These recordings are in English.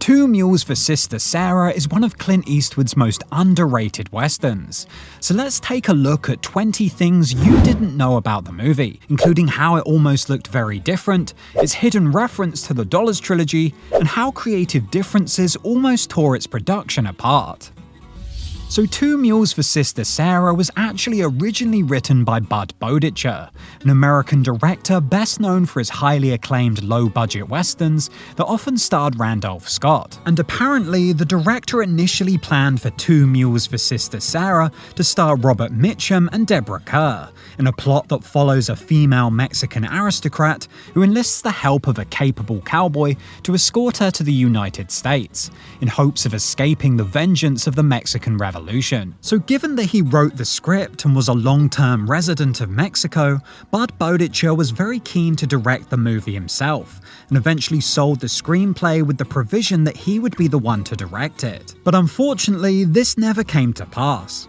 Two Mules for Sister Sara is one of Clint Eastwood's most underrated westerns. So let's take a look at 20 things you didn't know about the movie, including how it almost looked very different, its hidden reference to the Dollars Trilogy, and how creative differences almost tore its production apart. So Two Mules for Sister Sara was actually originally written by Bud Boetticher, an American director best known for his highly acclaimed low-budget westerns that often starred Randolph Scott. And apparently, the director initially planned for Two Mules for Sister Sara to star Robert Mitchum and Deborah Kerr, in a plot that follows a female Mexican aristocrat who enlists the help of a capable cowboy to escort her to the United States, in hopes of escaping the vengeance of the Mexican Revolution. So given that he wrote the script and was a long-term resident of Mexico, Bud Boetticher was very keen to direct the movie himself, and eventually sold the screenplay with the provision that he would be the one to direct it. But unfortunately, this never came to pass.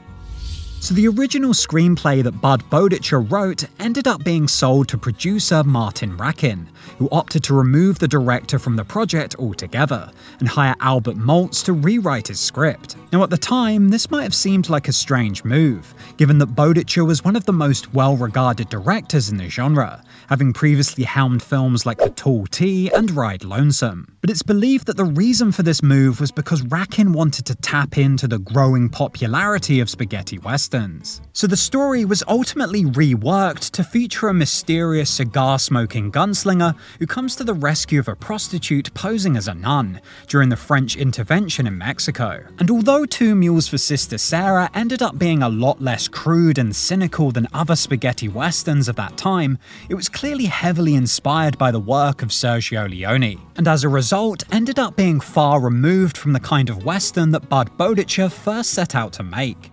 So the original screenplay that Bud Boetticher wrote ended up being sold to producer Martin Rakin, who opted to remove the director from the project altogether, and hire Albert Maltz to rewrite his script. Now at the time, this might have seemed like a strange move, given that Boetticher was one of the most well-regarded directors in the genre, having previously helmed films like The Tall T and Ride Lonesome. But it's believed that the reason for this move was because Rakin wanted to tap into the growing popularity of spaghetti westerns. So the story was ultimately reworked to feature a mysterious cigar-smoking gunslinger who comes to the rescue of a prostitute posing as a nun during the French intervention in Mexico. And although Two Mules for Sister Sara ended up being a lot less crude and cynical than other spaghetti westerns of that time, it was clearly heavily inspired by the work of Sergio Leone, and as a result ended up being far removed from the kind of western that Bud Boetticher first set out to make.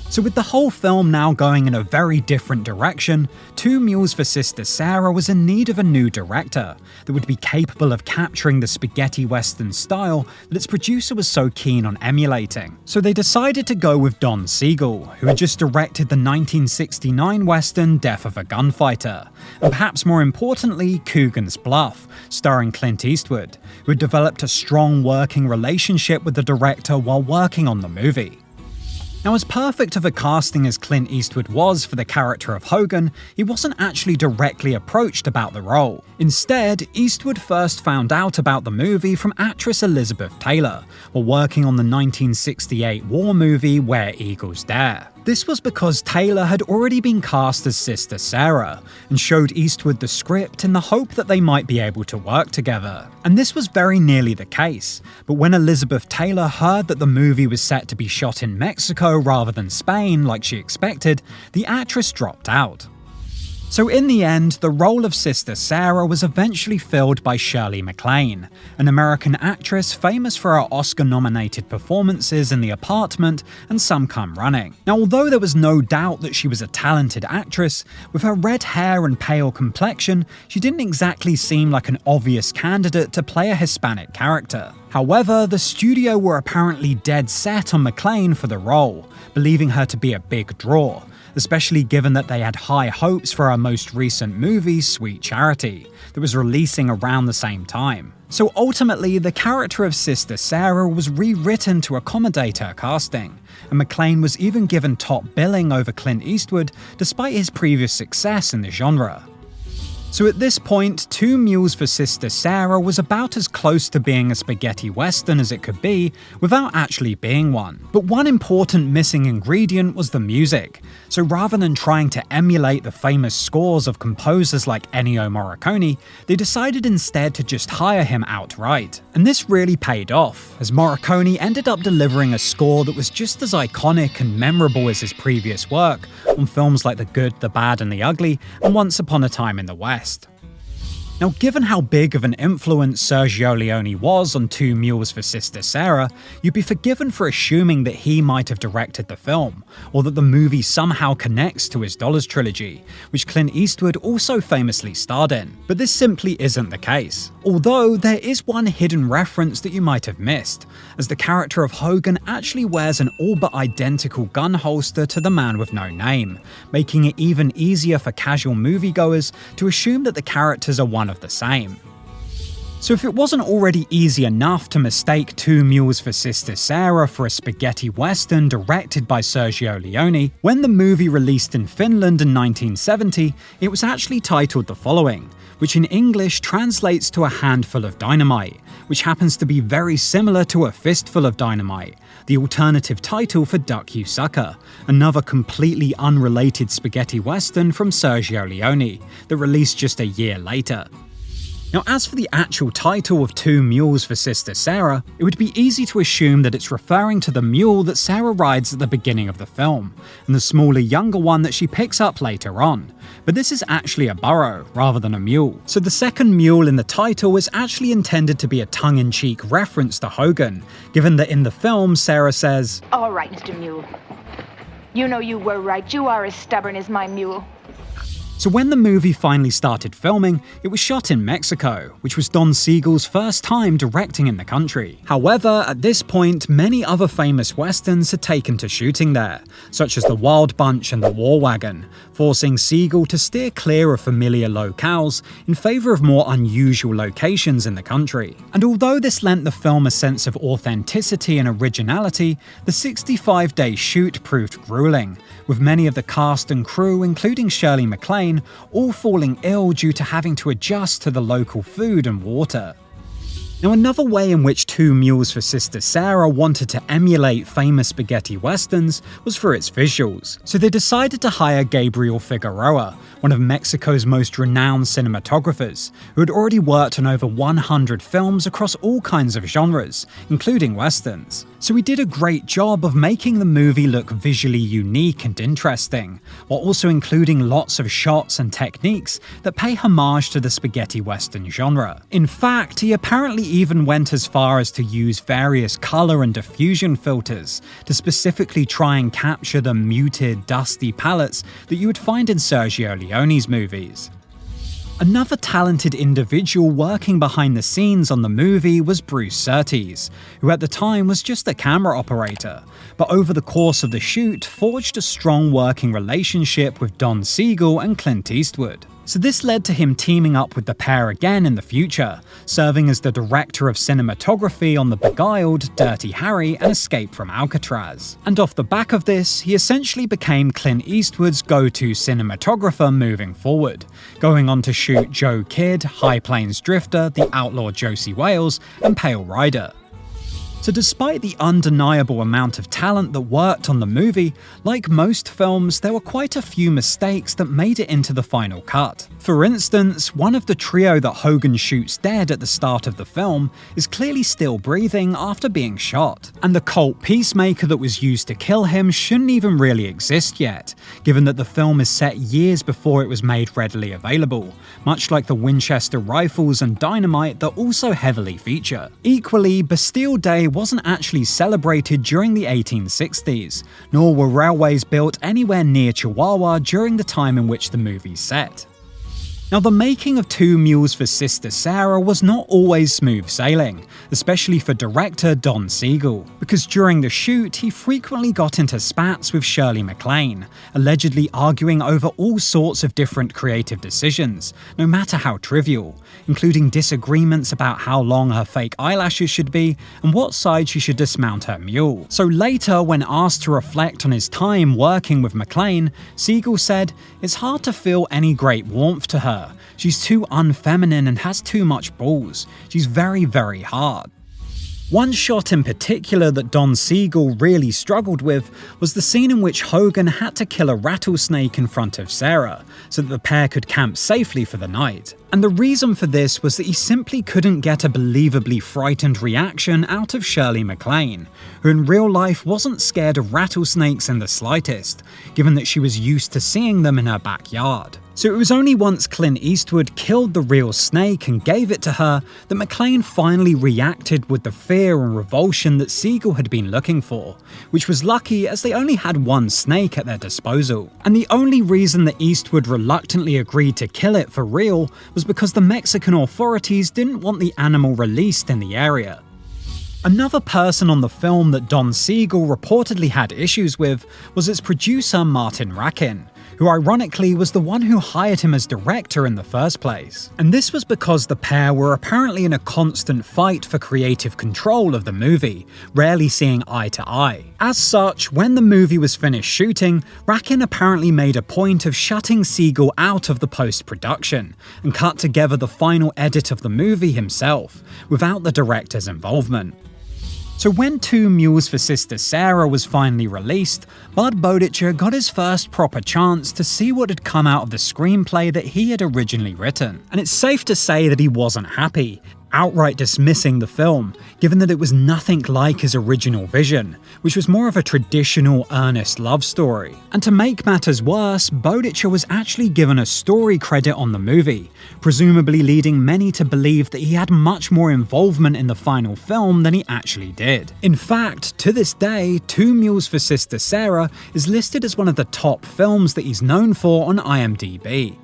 So with the whole film now going in a very different direction, Two Mules for Sister Sara was in need of a new director that would be capable of capturing the spaghetti western style that its producer was so keen on emulating. So they decided to go with Don Siegel, who had just directed the 1969 western Death of a Gunfighter, and perhaps more importantly, Coogan's Bluff, starring Clint Eastwood, who had developed a strong working relationship with the director while working on the movie. Now, as perfect of a casting as Clint Eastwood was for the character of Hogan, he wasn't actually directly approached about the role. Instead, Eastwood first found out about the movie from actress Elizabeth Taylor, while working on the 1968 war movie Where Eagles Dare. This was because Taylor had already been cast as Sister Sara, and showed Eastwood the script in the hope that they might be able to work together. And this was very nearly the case, but when Elizabeth Taylor heard that the movie was set to be shot in Mexico rather than Spain like she expected, the actress dropped out. So in the end, the role of Sister Sara was eventually filled by Shirley MacLaine, an American actress famous for her Oscar-nominated performances in The Apartment and Some Come Running. Now, although there was no doubt that she was a talented actress, with her red hair and pale complexion, she didn't exactly seem like an obvious candidate to play a Hispanic character. However, the studio were apparently dead set on MacLaine for the role, believing her to be a big draw, especially given that they had high hopes for her most recent movie, Sweet Charity, that was releasing around the same time. So ultimately, the character of Sister Sara was rewritten to accommodate her casting, and MacLaine was even given top billing over Clint Eastwood despite his previous success in the genre. So at this point, Two Mules for Sister Sara was about as close to being a spaghetti western as it could be, without actually being one. But one important missing ingredient was the music. So rather than trying to emulate the famous scores of composers like Ennio Morricone, they decided instead to just hire him outright. And this really paid off, as Morricone ended up delivering a score that was just as iconic and memorable as his previous work on films like The Good, the Bad and the Ugly and Once Upon a Time in the West. Now, given how big of an influence Sergio Leone was on Two Mules for Sister Sara, you'd be forgiven for assuming that he might have directed the film, or that the movie somehow connects to his Dollars Trilogy, which Clint Eastwood also famously starred in. But this simply isn't the case. Although, there is one hidden reference that you might have missed, as the character of Hogan actually wears an all but identical gun holster to the Man with No Name, making it even easier for casual moviegoers to assume that the characters are one of the same. So if it wasn't already easy enough to mistake Two Mules for Sister Sara for a spaghetti western directed by Sergio Leone, when the movie released in Finland in 1970, it was actually titled the following, which in English translates to A Handful of Dynamite, which happens to be very similar to A Fistful of Dynamite, the alternative title for Duck You Sucker, another completely unrelated spaghetti western from Sergio Leone, that released just a year later. Now, as for the actual title of Two Mules for Sister Sara, it would be easy to assume that it's referring to the mule that Sara rides at the beginning of the film, and the smaller younger one that she picks up later on. But this is actually a burro, rather than a mule. So the second mule in the title is actually intended to be a tongue-in-cheek reference to Hogan, given that in the film Sara says, "All right, Mr. Mule. You know you were right. You are as stubborn as my mule." So when the movie finally started filming, it was shot in Mexico, which was Don Siegel's first time directing in the country. However, at this point, many other famous westerns had taken to shooting there, such as The Wild Bunch and The War Wagon, forcing Siegel to steer clear of familiar locales in favour of more unusual locations in the country. And although this lent the film a sense of authenticity and originality, the 65-day shoot proved grueling, with many of the cast and crew, including Shirley MacLaine, all falling ill due to having to adjust to the local food and water. Now, another way in which Two Mules for Sister Sara wanted to emulate famous spaghetti westerns was for its visuals. So they decided to hire Gabriel Figueroa, one of Mexico's most renowned cinematographers, who had already worked on over 100 films across all kinds of genres, including westerns. So he did a great job of making the movie look visually unique and interesting, while also including lots of shots and techniques that pay homage to the spaghetti western genre. In fact, he apparently even went as far as to use various color and diffusion filters to specifically try and capture the muted, dusty palettes that you would find in Sergio Leone's movies. Another talented individual working behind the scenes on the movie was Bruce Surtees, who at the time was just a camera operator, but over the course of the shoot forged a strong working relationship with Don Siegel and Clint Eastwood. So this led to him teaming up with the pair again in the future, serving as the director of cinematography on The Beguiled, Dirty Harry, and Escape from Alcatraz. And off the back of this, he essentially became Clint Eastwood's go-to cinematographer moving forward, going on to shoot Joe Kidd, High Plains Drifter, The Outlaw Josie Wales, and Pale Rider. So despite the undeniable amount of talent that worked on the movie, like most films, there were quite a few mistakes that made it into the final cut. For instance, one of the trio that Hogan shoots dead at the start of the film is clearly still breathing after being shot. And the Colt Peacemaker that was used to kill him shouldn't even really exist yet, given that the film is set years before it was made readily available, much like the Winchester rifles and dynamite that also heavily feature. Equally, Bastille Day wasn't actually celebrated during the 1860s, nor were railways built anywhere near Chihuahua during the time in which the movie's set. Now, the making of Two Mules for Sister Sara was not always smooth sailing, especially for director Don Siegel, because during the shoot he frequently got into spats with Shirley MacLaine, allegedly arguing over all sorts of different creative decisions, no matter how trivial, including disagreements about how long her fake eyelashes should be and what side she should dismount her mule. So later, when asked to reflect on his time working with MacLaine, Siegel said, "It's hard to feel any great warmth to her. She's too unfeminine and has too much balls. She's very, very hard." One shot in particular that Don Siegel really struggled with was the scene in which Hogan had to kill a rattlesnake in front of Sara, so that the pair could camp safely for the night. And the reason for this was that he simply couldn't get a believably frightened reaction out of Shirley MacLaine, who in real life wasn't scared of rattlesnakes in the slightest, given that she was used to seeing them in her backyard. So it was only once Clint Eastwood killed the real snake and gave it to her that MacLaine finally reacted with the fear and revulsion that Siegel had been looking for, which was lucky as they only had one snake at their disposal. And the only reason that Eastwood reluctantly agreed to kill it for real was because the Mexican authorities didn't want the animal released in the area. Another person on the film that Don Siegel reportedly had issues with was its producer Martin Rakin, who ironically was the one who hired him as director in the first place. And this was because the pair were apparently in a constant fight for creative control of the movie, rarely seeing eye to eye. As such, when the movie was finished shooting, Rakin apparently made a point of shutting Siegel out of the post-production, and cut together the final edit of the movie himself, without the director's involvement. So when Two Mules for Sister Sara was finally released, Bud Boetticher got his first proper chance to see what had come out of the screenplay that he had originally written. And it's safe to say that he wasn't happy, outright dismissing the film, given that it was nothing like his original vision, which was more of a traditional, earnest love story. And to make matters worse, Boetticher was actually given a story credit on the movie, presumably leading many to believe that he had much more involvement in the final film than he actually did. In fact, to this day, Two Mules for Sister Sara is listed as one of the top films that he's known for on IMDb.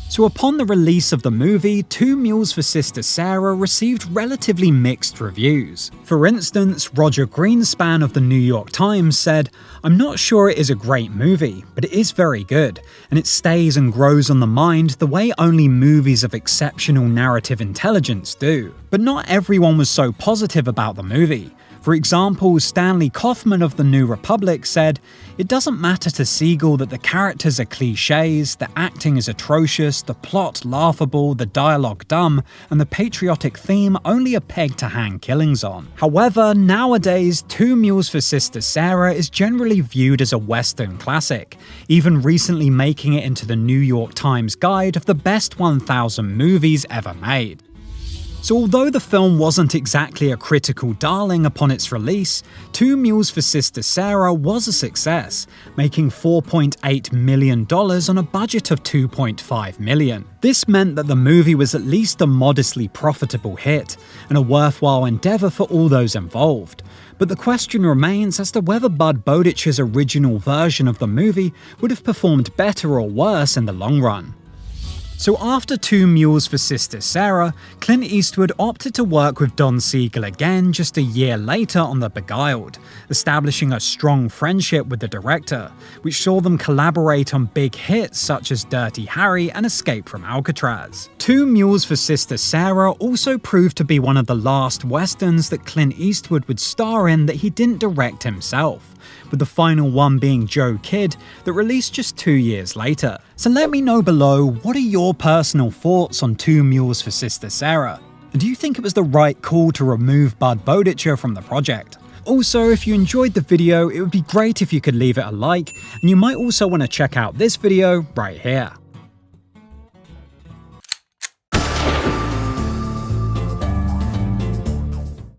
So upon the release of the movie, Two Mules for Sister Sara received relatively mixed reviews. For instance, Roger Greenspan of the New York Times said, "I'm not sure it is a great movie, but it is very good, and it stays and grows on the mind the way only movies of exceptional narrative intelligence do." But not everyone was so positive about the movie. For example, Stanley Kaufman of the New Republic said, "It doesn't matter to Siegel that the characters are cliches, the acting is atrocious, the plot laughable, the dialogue dumb, and the patriotic theme only a peg to hang killings on." However, nowadays, Two Mules for Sister Sara is generally viewed as a Western classic, even recently making it into the New York Times guide of the best 1,000 movies ever made. So although the film wasn't exactly a critical darling upon its release, Two Mules for Sister Sara was a success, making $4.8 million on a budget of $2.5 million. This meant that the movie was at least a modestly profitable hit, and a worthwhile endeavour for all those involved. But the question remains as to whether Bud Boetticher's original version of the movie would have performed better or worse in the long run. So after Two Mules for Sister Sara, Clint Eastwood opted to work with Don Siegel again just a year later on The Beguiled, establishing a strong friendship with the director, which saw them collaborate on big hits such as Dirty Harry and Escape from Alcatraz. Two Mules for Sister Sara also proved to be one of the last westerns that Clint Eastwood would star in that he didn't direct himself, with the final one being Joe Kidd that released just 2 years later. So let me know below, what are your personal thoughts on Two Mules for Sister Sara? And do you think it was the right call to remove Bud Boetticher from the project? Also, if you enjoyed the video, it would be great if you could leave it a like, and you might also want to check out this video right here.